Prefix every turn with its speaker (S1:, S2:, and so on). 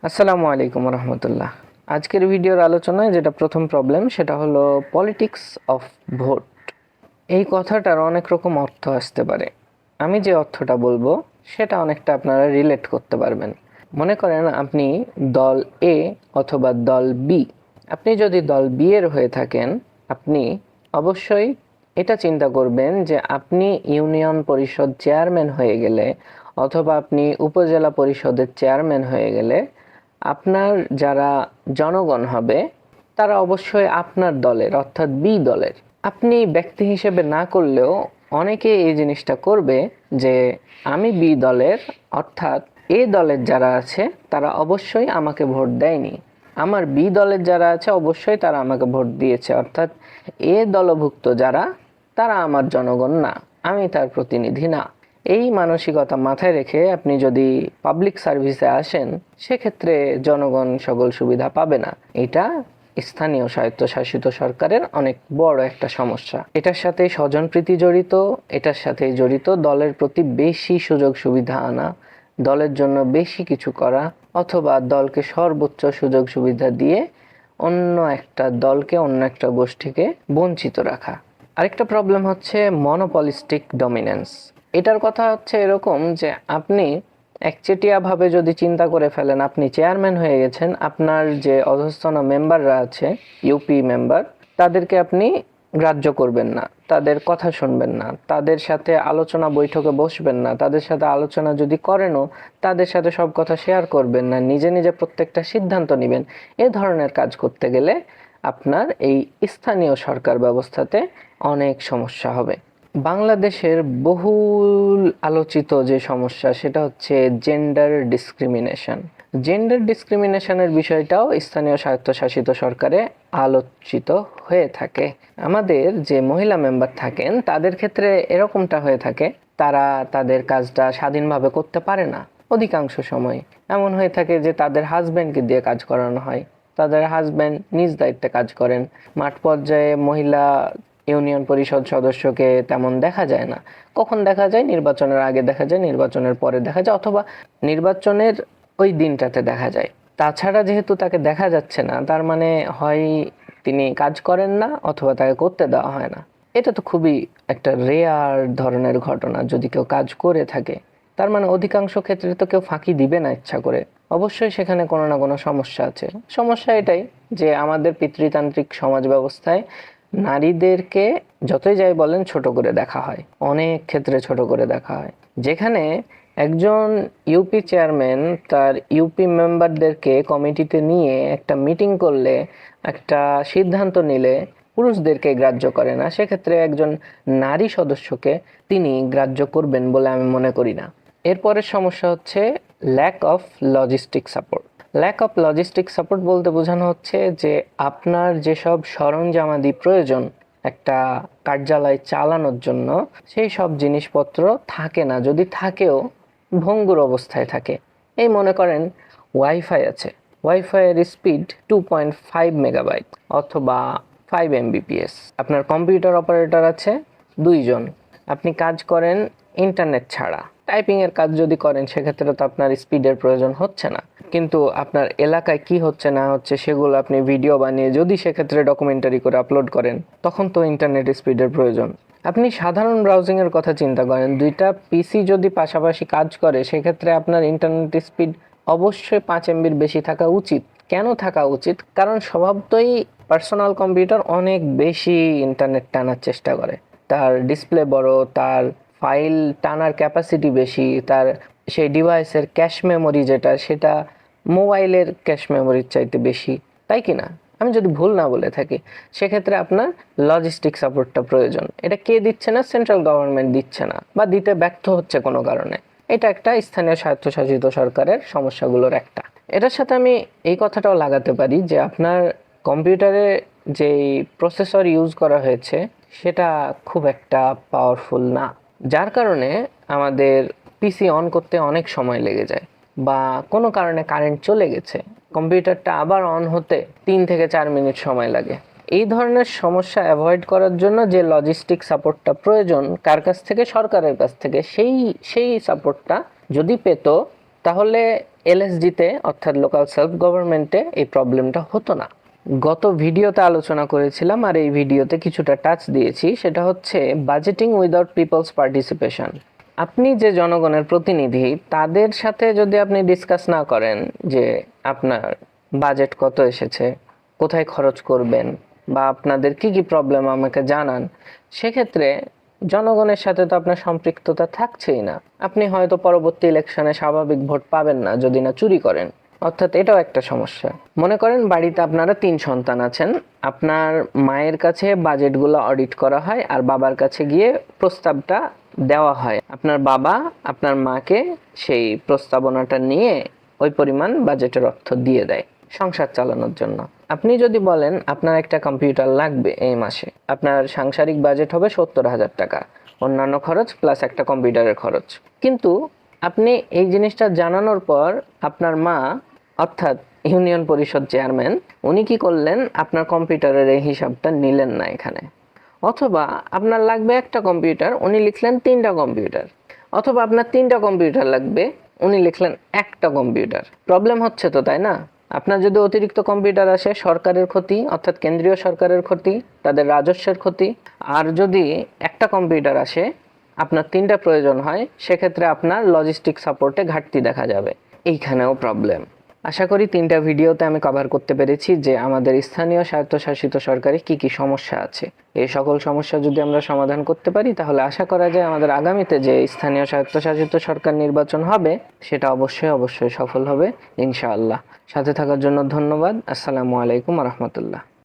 S1: আসসালামু আলাইকুম রহমতুল্লাহ। আজকের ভিডিওর আলোচনায় যেটা প্রথম প্রবলেম সেটা হলো পলিটিক্স অফ ভোট। এই কথাটার অনেক রকম অর্থ আসতে পারে। আমি যে অর্থটা বলবো সেটা অনেকটা আপনারা রিলেট করতে পারবেন। মনে করেন আপনি দল এ অথবা দল বি। আপনি যদি দল বি এর হয়ে থাকেন, আপনি অবশ্যই এটা চিন্তা করবেন যে আপনি ইউনিয়ন পরিষদ চেয়ারম্যান হয়ে গেলে অথবা আপনি উপজেলা পরিষদের চেয়ারম্যান হয়ে গেলে আপনার যারা জনগণ হবে তারা অবশ্যই আপনার দলের অর্থাৎ বি দলের। আপনি ব্যক্তি হিসেবে না করলেও অনেকে এই জিনিসটা করবে যে আমি বি দলের অর্থাৎ এ দলের যারা আছে তারা অবশ্যই আমাকে ভোট দেয়নি, আমার বি দলের যারা আছে অবশ্যই তারা আমাকে ভোট দিয়েছে, অর্থাৎ এ দলভুক্ত যারা তারা আমার জনগণ না, আমি তার প্রতিনিধি না। এই মানসিকতা মাথায় রেখে আপনি যদি পাবলিক সার্ভিসে আসেন সেক্ষেত্রে জনগণ সকল সুবিধা পাবে না। এটা স্থানীয় স্বায়ত্তশাসিত সরকারের অনেক বড় একটা সমস্যা। এটার সাথে স্বজনপ্রীতি জড়িত, এটার সাথে জড়িত দলের প্রতি বেশি সুযোগ সুবিধা আনা, দলের জন্য বেশি কিছু করা অথবা দলকে সর্বোচ্চ সুযোগ সুবিধা দিয়ে অন্য একটা দলকে অন্য একটা গোষ্ঠীকে বঞ্চিত রাখা। আরেকটা প্রবলেম হচ্ছে মনোপলিস্টিক ডমিনেন্স। এটার কথা হচ্ছে এরকম যে আপনি একচেটিয়াভাবে যদি চিন্তা করে ফেলেন আপনি চেয়ারম্যান হয়ে গেছেন, আপনার যে অধস্তন মেম্বাররা আছে ইউপি মেম্বার তাদেরকে আপনি গ্রাহ্য করবেন না, তাদের কথা শুনবেন না, তাদের সাথে আলোচনা বৈঠকে বসবেন না, তাদের সাথে আলোচনা যদি করেনও তাদের সাথে সব কথা শেয়ার করবেন না, নিজে নিজে প্রত্যেকটা সিদ্ধান্ত নেবেন। এ ধরনের কাজ করতে গেলে আপনার এই স্থানীয় সরকার ব্যবস্থাতে অনেক সমস্যা হবে। বাংলাদেশের বহুল আলোচিত যে সমস্যা সেটা হচ্ছে জেন্ডার ডিসক্রিমিনেশন। জেন্ডার ডিসক্রিমিনেশনের বিষয়টাও স্থানীয় স্বায়ত্তশাসিত সরকারে আলোচিত হয়ে থাকে। আমাদের যে মহিলা মেম্বার থাকেন তাদের ক্ষেত্রে এরকমটা হয়ে থাকে, তারা তাদের কাজটা স্বাধীনভাবে করতে পারে না। অধিকাংশ সময় এমন হয়ে থাকে যে তাদের হাজব্যান্ডকে দিয়ে কাজ করানো হয়, তাদের হাজব্যান্ড নিজ দায়িত্বে কাজ করেন। মাঠ পর্যায়ে মহিলা ইউনিয়ন পরিষদ সদস্যকে তেমন দেখা যায় না। কখন দেখা যায়? নির্বাচনের আগে দেখা যায়, নির্বাচনের পরে দেখা যায়, অথবা নির্বাচনের ওই দিনটাতে দেখা যায়। তাছাড়া যেহেতু তাকে দেখা যাচ্ছে না তার মানে হয় তিনি কাজ করেন না অথবা তাকে করতে দেওয়া হয় না। এটা তো খুবই একটা রেয়ার ধরনের ঘটনা। যদি কেউ কাজ করে থাকে তার মানে অধিকাংশ ক্ষেত্রে তো কেউ ফাঁকি দিবে না ইচ্ছা করে, অবশ্যই সেখানে কোনো না কোনো সমস্যা আছে। সমস্যা এটাই যে আমাদের পিতৃতান্ত্রিক সমাজ ব্যবস্থায় নারীদেরকে যতই যাই বলেন ছোট করে দেখা হয়, অনেক ক্ষেত্রে ছোট করে দেখা হয়। যেখানে একজন ইউপি চেয়ারম্যান তার ইউপি মেম্বারদেরকে কমিটিতে নিয়ে একটা মিটিং করলে, একটা সিদ্ধান্ত নিলে পুরুষদেরকে গ্রাহ্য করে না, সেক্ষেত্রে একজন নারী সদস্যকে তিনি গ্রাহ্য করবেন বলে আমি মনে করি না। এরপরের সমস্যা হচ্ছে lack of logistic support. Lack of logistic support বলতে বোঝানো হচ্ছে যে আপনার যেসব সরঞ্জামাদি প্রয়োজন একটা কার্যালয় চালানোর জন্য সেই সব জিনিসপত্র থাকে না, যদি থাকেও ভঙ্গুর অবস্থায় থাকে। এই মনে করেন ওয়াইফাই আছে, ওয়াইফাইয়ের স্পিড 2.5 মেগাবাইট অথবা 5 MBPS। আপনার কম্পিউটার অপারেটর আছে 2 জন, আপনি কাজ করেন ইন্টারনেট ছাড়া, টাইপিংয়ের কাজ যদি করেন সেক্ষেত্রে তো আপনার স্পিডের প্রয়োজন হচ্ছে না। কিন্তু আপনার এলাকায় কি হচ্ছে না হচ্ছে সেগুলো আপনি ভিডিও বানিয়ে যদি সেক্ষেত্রে ডকুমেন্টারি করে আপলোড করেন তখন তো ইন্টারনেট স্পিডের প্রয়োজন। আপনি সাধারণ ব্রাউজিংয়ের কথা চিন্তা করেন, দুইটা পিসি যদি পাশাপাশি কাজ করে সেক্ষেত্রে আপনার ইন্টারনেট স্পিড অবশ্যই 5 MBর বেশি থাকা উচিত। কেন থাকা উচিত? কারণ স্বভাবতই পার্সোনাল কম্পিউটার অনেক বেশি ইন্টারনেট টানার চেষ্টা করে, তার ডিসপ্লে বড়, তার ফাইল টানার ক্যাপাসিটি বেশি, তার সেই ডিভাইসের ক্যাশ মেমোরি যেটা সেটা মোবাইলের ক্যাশ মেমোরির চাইতে বেশি, তাই কি না? আমি যদি ভুল না বলে থাকি। সেক্ষেত্রে আপনার লজিস্টিক সাপোর্টটা প্রয়োজন। এটা কে দিচ্ছে না? সেন্ট্রাল গভর্নমেন্ট দিচ্ছে না বা দিতে ব্যর্থ হচ্ছে কোনো কারণে। এটা একটা স্থানীয় স্বায়ত্তশাসিত সরকারের সমস্যাগুলোর একটা। এটার সাথে আমি এই কথাটাও লাগাতে পারি যে আপনার কম্পিউটারে যেই প্রসেসর ইউজ করা হয়েছে সেটা খুব একটা পাওয়ারফুল না, যার কারণে আমাদের পিসি অন করতে অনেক সময় লেগে যায়, বা কোনো কারণে কারেন্ট চলে গেছে কম্পিউটারটা আবার অন হতে 3 থেকে 4 মিনিট সময় লাগে। এই ধরনের সমস্যা অ্যাভয়েড করার জন্য যে লজিস্টিক সাপোর্টটা প্রয়োজন কার কাছ থেকে? সরকারের কাছ থেকে। সেই সাপোর্টটা যদি পেত তাহলে এলএসডিতে অর্থাৎ লোকাল সেলফ গভর্নমেন্টে এই প্রবলেমটা হতো না। গত ভিডিওতে আলোচনা করেছিলাম আর এই ভিডিওতে কিছুটা টাচ দিয়েছি, সেটা হচ্ছে বাজেটিং উইদাউট পিপলস পার্টিসিপেশন। আপনি যে জনগণের প্রতিনিধি, তাদের সাথে যদি আপনি ডিসকাস না করেন যে আপনার বাজেট কত এসেছে, কোথায় খরচ করবেন, বা আপনাদের কি কি প্রবলেম আমাকে জানান, সেক্ষেত্রে জনগণের সাথে তো আপনার সম্পৃক্ততা থাকছেই না। আপনি হয়তো পরবর্তী ইলেকশনে স্বাভাবিক ভোট পাবেন না যদি না চুরি করেন। অর্থাৎ এটাও একটা সমস্যা। মনে করেন বাড়িতে আপনারা 3 সন্তান আছেন, আপনার মায়ের কাছে বাজেটগুলো অডিট করা হয় আর বাবার কাছে গিয়ে প্রস্তাবটা দেওয়া হয়। আপনার বাবা আপনার মাকে সেই প্রস্তাবনাটা নিয়ে ওই পরিমাণ বাজেটের অর্থ দিয়ে দেয় সংসার চালানোর জন্য। আপনি যদি বলেন আপনার একটা কম্পিউটার লাগবে এই মাসে, আপনার সাংসারিক বাজেট হবে 70,000 টাকা, অন্যান্য খরচ প্লাস একটা কম্পিউটারের খরচ। কিন্তু আপনি এই জিনিসটা জানানোর পর আপনার মা অর্থাৎ ইউনিয়ন পরিষদ চেয়ারম্যান উনি কি করলেন, আপনার কম্পিউটারের এই হিসাবটা নিলেন না এখানে। অথবা আপনার লাগবে একটা কম্পিউটার, উনি লিখলেন 3টা কম্পিউটার। অথবা আপনার 3টা কম্পিউটার লাগবে, উনি লিখলেন একটা কম্পিউটার। প্রবলেম হচ্ছে তো, তাই না? আপনার যদি অতিরিক্ত কম্পিউটার আসে, সরকারের ক্ষতি, অর্থাৎ কেন্দ্রীয় সরকারের ক্ষতি, তাদের রাজস্বের ক্ষতি। আর যদি একটা কম্পিউটার আসে, আপনার 3টা প্রয়োজন হয়, সেক্ষেত্রে আপনার লজিস্টিক সাপোর্টে ঘাটতি দেখা যাবে। এইখানেও প্রবলেম। আশা করি 3টা ভিডিওতে আমি কভার করতে পেরেছি যে আমাদের স্থানীয় স্বায়ত্তশাসিত সরকারে কি কি সমস্যা আছে। এই সকল সমস্যা যদি আমরা সমাধান করতে পারি, তাহলে আশা করা যায় আমাদের আগামীতে যে স্থানীয় স্বায়ত্তশাসিত সরকার নির্বাচন হবে সেটা অবশ্যই সফল হবে ইনশাআল্লাহ। সাথে থাকার জন্য ধন্যবাদ। আসসালামু আলাইকুম রহমতুল্লাহ।